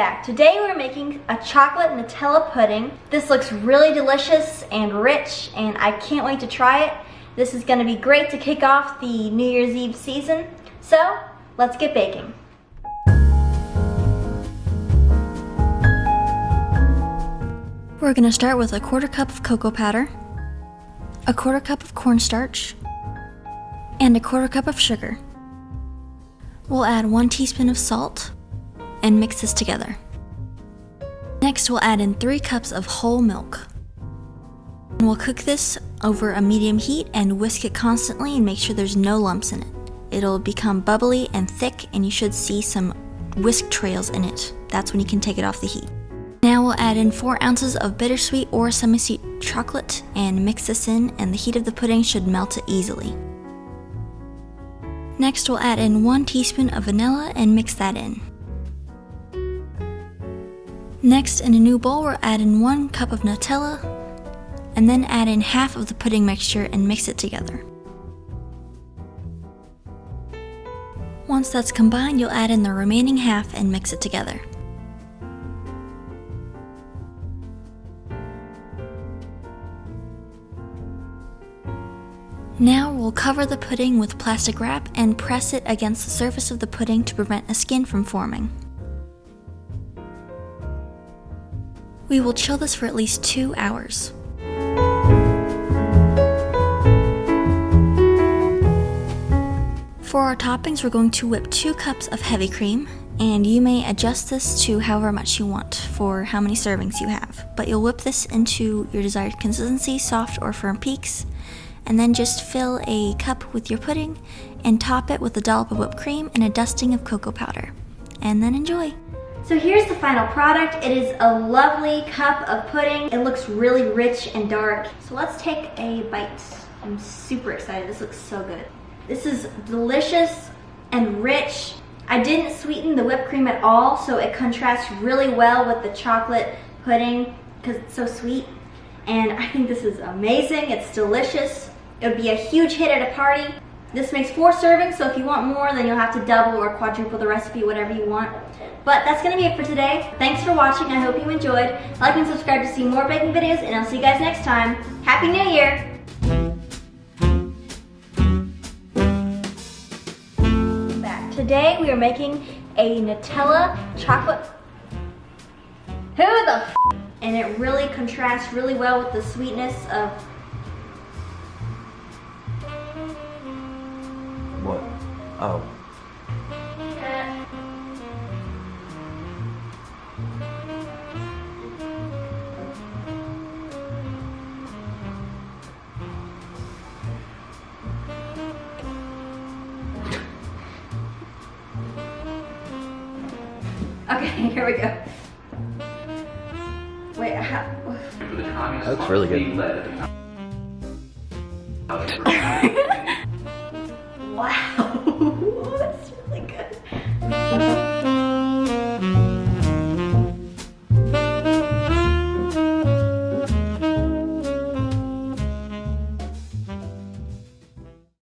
back. Today we're making a chocolate Nutella pudding. This looks really delicious and rich, and I can't wait to try it. This is gonna be great to kick off the New Year's Eve season. So, let's get baking. We're gonna start with a 1/4 cup of cocoa powder, a 1/4 cup of cornstarch, and a 1/4 cup of sugar. We'll add 1 teaspoon of salt and mix this together. Next, we'll add in 3 cups of whole milk. And we'll cook this over a medium heat and whisk it constantly and make sure there's no lumps in it. It'll become bubbly and thick, and you should see some whisk trails in it. That's when you can take it off the heat. Now we'll add in 4 ounces of bittersweet or semi-sweet chocolate and mix this in, and the heat of the pudding should melt it easily. Next, we'll add in 1 teaspoon of vanilla and mix that in. Next, in a new bowl, we'll add in 1 cup of Nutella and then add in half of the pudding mixture and mix it together. Once that's combined, you'll add in the remaining half and mix it together. Now we'll cover the pudding with plastic wrap and press it against the surface of the pudding to prevent a skin from forming. We will chill this for at least 2 hours. For our toppings, we're going to whip 2 cups of heavy cream, and you may adjust this to however much you want for how many servings you have. But you'll whip this into your desired consistency, soft or firm peaks, and then just fill a cup with your pudding and top it with a dollop of whipped cream and a dusting of cocoa powder. And then enjoy. So here's the final product. It is a lovely cup of pudding. It looks really rich and dark. So let's take a bite. I'm super excited. This looks so good. This is delicious and rich. I didn't sweeten the whipped cream at all, so it contrasts really well with the chocolate pudding because it's so sweet. And I think this is amazing. It's delicious. It would be a huge hit at a party. This makes 4 servings, so if you want more, then you'll have to double or quadruple the recipe, whatever you want. But that's gonna be it for today. Thanks for watching. I hope you enjoyed. Like and subscribe to see more baking videos, and I'll see you guys next time. Happy New Year! Back. Today we are making a Nutella chocolate. Who the f? And it really contrasts really well with the sweetness of. What? Oh. Okay, here we go. Wait, That looks really good.